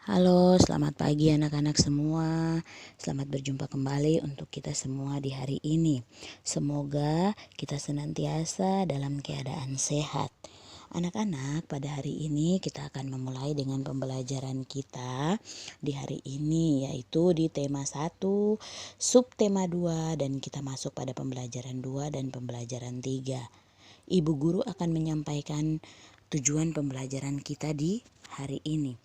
Halo, selamat pagi anak-anak semua. Selamat berjumpa kembali untuk kita semua di hari ini. Semoga kita senantiasa dalam keadaan sehat. Anak-anak, pada hari ini kita akan memulai dengan pembelajaran kita di hari ini, yaitu di tema 1, subtema 2, dan kita masuk pada pembelajaran 2 dan pembelajaran 3. Ibu guru akan menyampaikan tujuan pembelajaran kita di hari ini.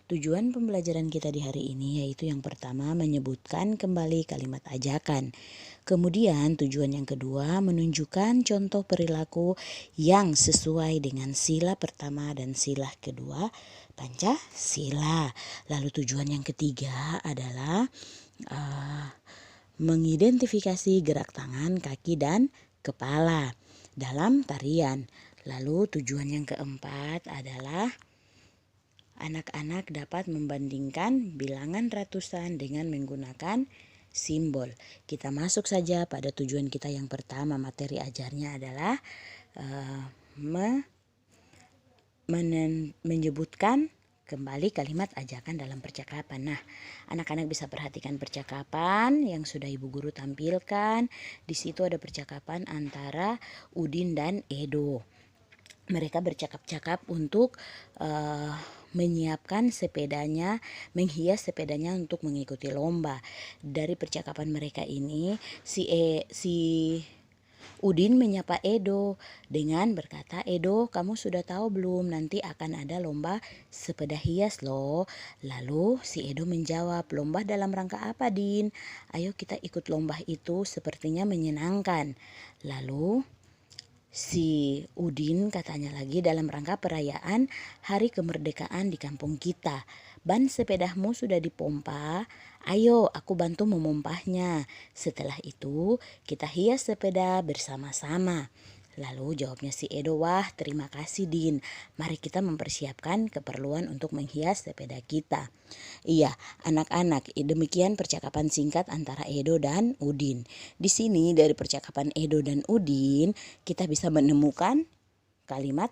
Tujuan pembelajaran kita di hari ini yaitu yang pertama menyebutkan kembali kalimat ajakan. Kemudian tujuan yang kedua menunjukkan contoh perilaku yang sesuai dengan sila pertama dan sila kedua Pancasila. Lalu tujuan yang ketiga adalah mengidentifikasi gerak tangan, kaki, dan kepala dalam tarian. Lalu tujuan yang keempat adalah anak-anak dapat membandingkan bilangan ratusan dengan menggunakan simbol. Kita masuk saja pada tujuan kita yang pertama. Materi ajarnya adalah menyebutkan kembali kalimat ajakan dalam percakapan. Nah, anak-anak bisa perhatikan percakapan yang sudah Ibu Guru tampilkan. Di situ ada percakapan antara Udin dan Edo. Mereka bercakap-cakap untuk menyiapkan sepedanya, menghias sepedanya untuk mengikuti lomba. Dari percakapan mereka ini, si Udin menyapa Edo dengan berkata, "Edo, kamu sudah tahu belum nanti akan ada lomba sepeda hias loh." Lalu si Edo menjawab, "Lomba dalam rangka apa, Din? Ayo kita ikut lomba itu, sepertinya menyenangkan." Lalu si Udin katanya lagi, "Dalam rangka perayaan hari kemerdekaan di kampung kita. Ban sepedamu sudah dipompa, ayo aku bantu memompahnya. Setelah itu kita hias sepeda bersama-sama." Lalu jawabnya si Edo, "Wah, terima kasih Din. Mari kita mempersiapkan keperluan untuk menghias sepeda kita." Iya, anak-anak, demikian percakapan singkat antara Edo dan Udin. Di sini dari percakapan Edo dan Udin, kita bisa menemukan kalimat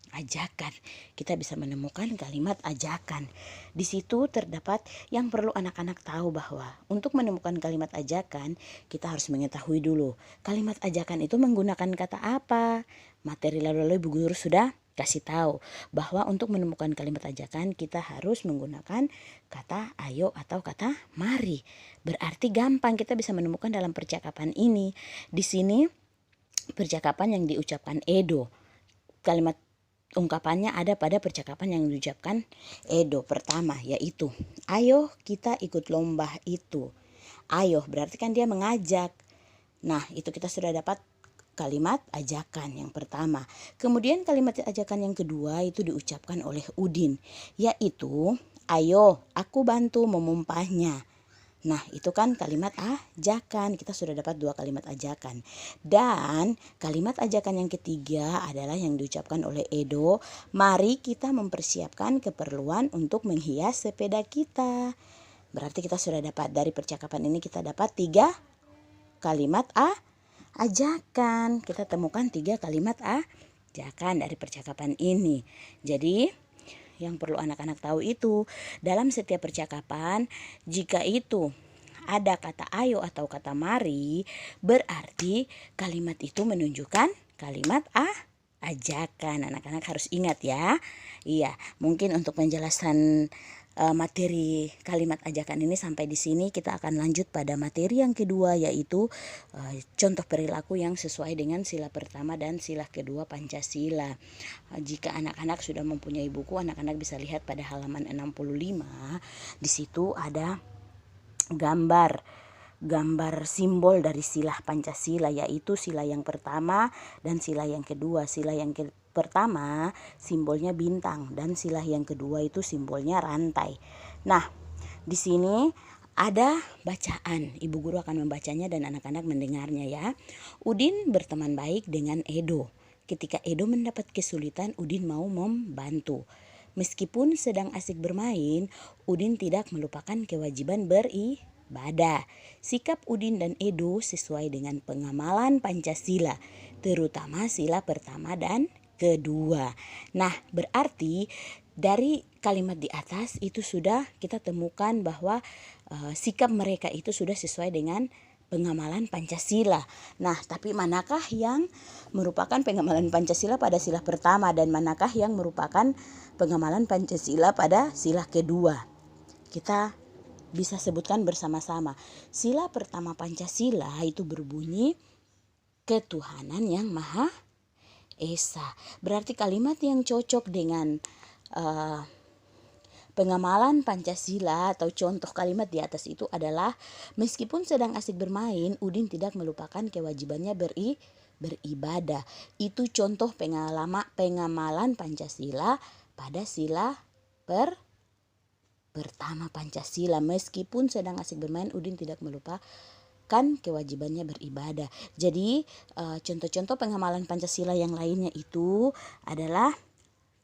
ajakan. Kita bisa menemukan kalimat ajakan. Di situ terdapat yang perlu anak-anak tahu, bahwa untuk menemukan kalimat ajakan, kita harus mengetahui dulu kalimat ajakan itu menggunakan kata apa. Materi lalu-lalu Ibu Guru sudah kasih tahu bahwa untuk menemukan kalimat ajakan kita harus menggunakan kata ayo atau kata mari. Berarti gampang kita bisa menemukan dalam percakapan ini. Di sini percakapan yang diucapkan Edo, kalimat ungkapannya ada pada percakapan yang diucapkan Edo pertama, yaitu ayo kita ikut lomba itu. Ayo berarti kan dia mengajak. Nah, itu kita sudah dapat kalimat ajakan yang pertama. Kemudian kalimat ajakan yang kedua itu diucapkan oleh Udin, yaitu ayo aku bantu memompahnya. Nah, itu kan kalimat ajakan. Kita sudah dapat dua kalimat ajakan. Dan kalimat ajakan yang ketiga adalah yang diucapkan oleh Edo. Mari kita mempersiapkan keperluan untuk menghias sepeda kita. Berarti kita sudah dapat dari percakapan ini, kita dapat tiga kalimat ajakan. Kita temukan tiga kalimat ajakan dari percakapan ini. Jadi yang perlu anak-anak tahu itu, dalam setiap percakapan, jika itu ada kata ayo atau kata mari, berarti kalimat itu menunjukkan kalimat ajakan. Anak-anak harus ingat ya. Iya, mungkin untuk penjelasan materi kalimat ajakan ini sampai di sini. Kita akan lanjut pada materi yang kedua, yaitu contoh perilaku yang sesuai dengan sila pertama dan sila kedua Pancasila. Jika anak-anak sudah mempunyai buku, anak-anak bisa lihat pada halaman 65. Di situ ada gambar simbol dari sila Pancasila, yaitu sila yang pertama dan sila yang kedua. Sila yang pertama simbolnya bintang dan sila yang kedua itu simbolnya rantai. Nah, di sini ada bacaan. Ibu Guru akan membacanya dan anak-anak mendengarnya ya. Udin berteman baik dengan Edo. Ketika Edo mendapat kesulitan, Udin mau membantu. Meskipun sedang asik bermain, Udin tidak melupakan kewajiban beribadah. Sikap Udin dan Edo sesuai dengan pengamalan Pancasila, terutama sila pertama dan kedua. Nah, berarti dari kalimat di atas itu sudah kita temukan bahwa sikap mereka itu sudah sesuai dengan pengamalan Pancasila. Nah, tapi manakah yang merupakan pengamalan Pancasila pada sila pertama dan manakah yang merupakan pengamalan Pancasila pada sila kedua? Kita bisa sebutkan bersama-sama. Sila pertama Pancasila itu berbunyi ketuhanan yang Maha Esa. Berarti kalimat yang cocok dengan pengamalan Pancasila atau contoh kalimat di atas itu adalah meskipun sedang asik bermain, Udin tidak melupakan kewajibannya beribadah. Itu contoh pengamalan Pancasila pada sila pertama Pancasila. Meskipun sedang asik bermain, Udin tidak melupakan kewajibannya beribadah. Jadi contoh-contoh pengamalan Pancasila yang lainnya itu adalah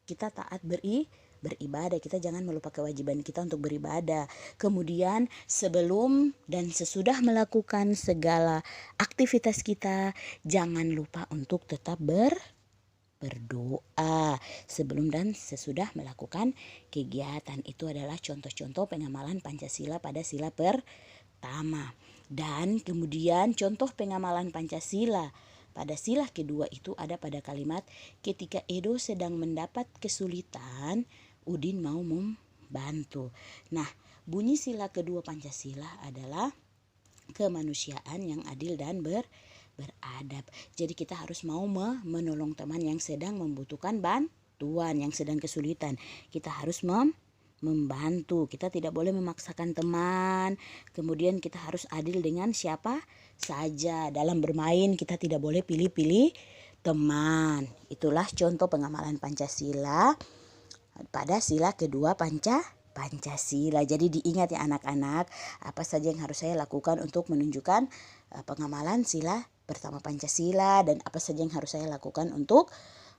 kita taat beribadah. Kita jangan melupakan kewajiban kita untuk beribadah. Kemudian sebelum dan sesudah melakukan segala aktivitas kita, jangan lupa untuk tetap berdoa sebelum dan sesudah melakukan kegiatan. Itu adalah contoh-contoh pengamalan Pancasila pada sila pertama. Dan kemudian contoh pengamalan Pancasila pada sila kedua itu ada pada kalimat ketika Edo sedang mendapat kesulitan, Udin mau membantu. Nah, bunyi sila kedua Pancasila adalah kemanusiaan yang adil dan beradab. Jadi kita harus mau menolong teman yang sedang membutuhkan bantuan, yang sedang kesulitan. Kita harus membantu. Kita tidak boleh memaksakan teman. Kemudian kita harus adil dengan siapa saja. Dalam bermain kita tidak boleh pilih-pilih teman. Itulah contoh pengamalan Pancasila pada sila kedua Pancasila. Jadi diingat ya anak-anak, apa saja yang harus saya lakukan untuk menunjukkan pengamalan sila pertama Pancasila dan apa saja yang harus saya lakukan untuk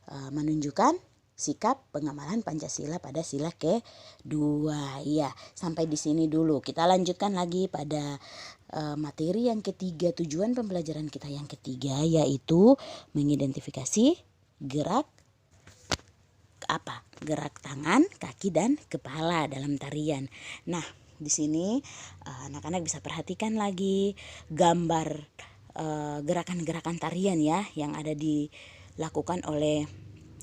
menunjukkan sikap pengamalan Pancasila pada sila kedua. Ya, sampai di sini dulu. Kita lanjutkan lagi pada materi yang ketiga, tujuan pembelajaran kita yang ketiga, yaitu mengidentifikasi gerak gerak tangan, kaki dan kepala dalam tarian. Nah, di sini anak-anak bisa perhatikan lagi gambar gerakan-gerakan tarian ya yang ada dilakukan oleh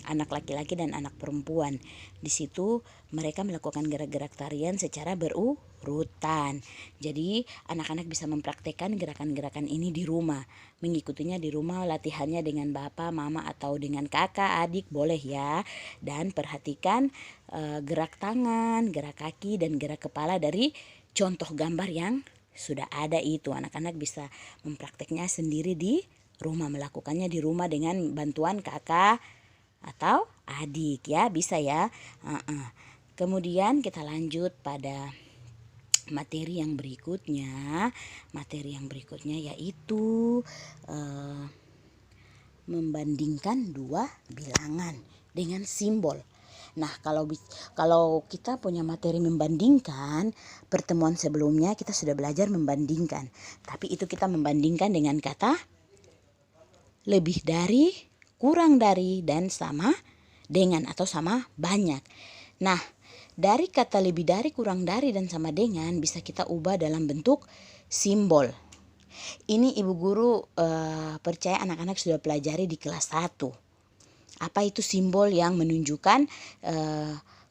anak laki-laki dan anak perempuan. Di situ mereka melakukan gerak-gerak tarian secara berurutan. Jadi anak-anak bisa mempraktekkan gerakan-gerakan ini di rumah. Mengikutinya di rumah, latihannya dengan bapak, mama atau dengan kakak, adik boleh ya. Dan perhatikan gerak tangan, gerak kaki dan gerak kepala dari contoh gambar yang sudah ada itu. Anak-anak bisa memprakteknya sendiri di rumah, melakukannya di rumah dengan bantuan kakak atau adik ya, bisa ya. Kemudian kita lanjut pada materi yang berikutnya. Materi yang berikutnya yaitu membandingkan dua bilangan dengan simbol. Nah, kalau kita punya materi membandingkan, pertemuan sebelumnya kita sudah belajar membandingkan. Tapi itu kita membandingkan dengan kata lebih dari, kurang dari, dan sama dengan atau sama banyak. Nah, dari kata lebih dari, kurang dari, dan sama dengan bisa kita ubah dalam bentuk simbol. Ini ibu guru percaya anak-anak sudah pelajari di kelas 1. Apa itu simbol yang menunjukkan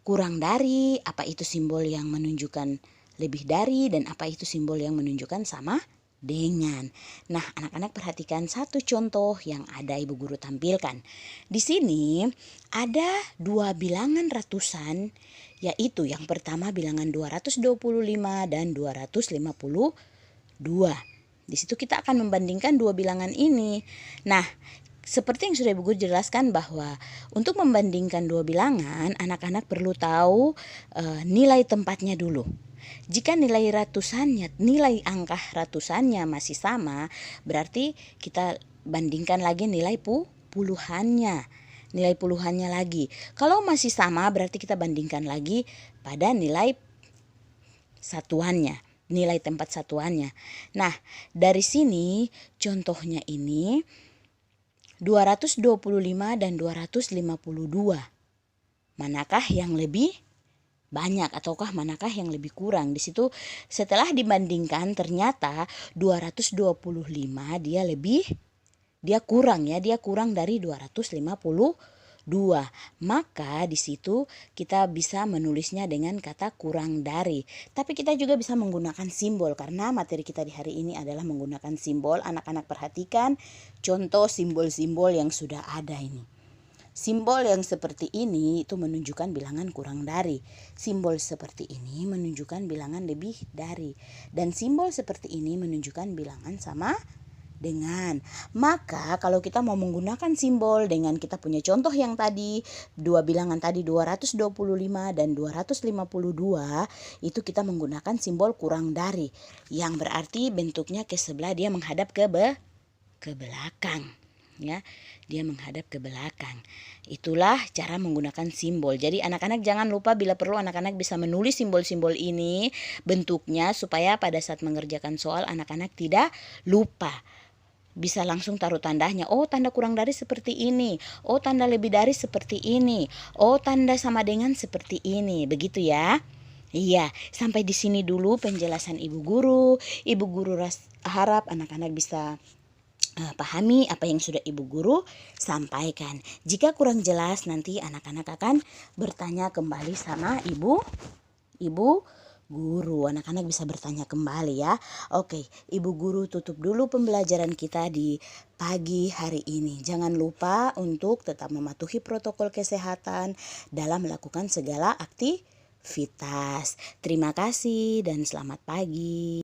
kurang dari, apa itu simbol yang menunjukkan lebih dari, dan apa itu simbol yang menunjukkan sama dengan. Nah, anak-anak perhatikan satu contoh yang ada ibu guru tampilkan. Di sini ada dua bilangan ratusan, yaitu yang pertama bilangan 225 dan 252. Di situ kita akan membandingkan dua bilangan ini. Nah, seperti yang sudah ibu guru jelaskan bahwa untuk membandingkan dua bilangan, anak-anak perlu tahu nilai tempatnya dulu. Jika nilai angka ratusannya masih sama, berarti kita bandingkan lagi nilai puluhannya. Nilai puluhannya lagi. Kalau masih sama, berarti kita bandingkan lagi pada nilai satuannya, nilai tempat satuannya. Nah, dari sini contohnya ini 225 dan 252. manakah yang lebih banyak ataukah manakah yang lebih kurang. Di situ setelah dibandingkan ternyata 225 dia kurang dari 252. Maka di situ kita bisa menulisnya dengan kata kurang dari. Tapi kita juga bisa menggunakan simbol karena materi kita di hari ini adalah menggunakan simbol. Anak-anak perhatikan contoh simbol-simbol yang sudah ada ini. Simbol yang seperti ini itu menunjukkan bilangan kurang dari. Simbol seperti ini menunjukkan bilangan lebih dari. Dan simbol seperti ini menunjukkan bilangan sama dengan. Maka kalau kita mau menggunakan simbol dengan kita punya contoh yang tadi, dua bilangan tadi 225 dan 252, itu kita menggunakan simbol kurang dari. Yang berarti bentuknya ke sebelah, dia menghadap ke belakang. Ya, dia menghadap ke belakang. Itulah cara menggunakan simbol. Jadi anak-anak jangan lupa bila perlu anak-anak bisa menulis simbol-simbol ini bentuknya supaya pada saat mengerjakan soal anak-anak tidak lupa. Bisa langsung taruh tandanya. Oh, tanda kurang dari seperti ini. Oh, tanda lebih dari seperti ini. Oh, tanda sama dengan seperti ini. Begitu ya. Iya, sampai di sini dulu penjelasan Ibu Guru. Ibu Guru harap anak-anak bisa pahami apa yang sudah Ibu Guru sampaikan. Jika kurang jelas nanti anak-anak akan bertanya kembali sama Ibu Guru. Anak-anak bisa bertanya kembali ya. Oke, Ibu Guru tutup dulu pembelajaran kita di pagi hari ini. Jangan lupa untuk tetap mematuhi protokol kesehatan dalam melakukan segala aktivitas. Terima kasih dan selamat pagi.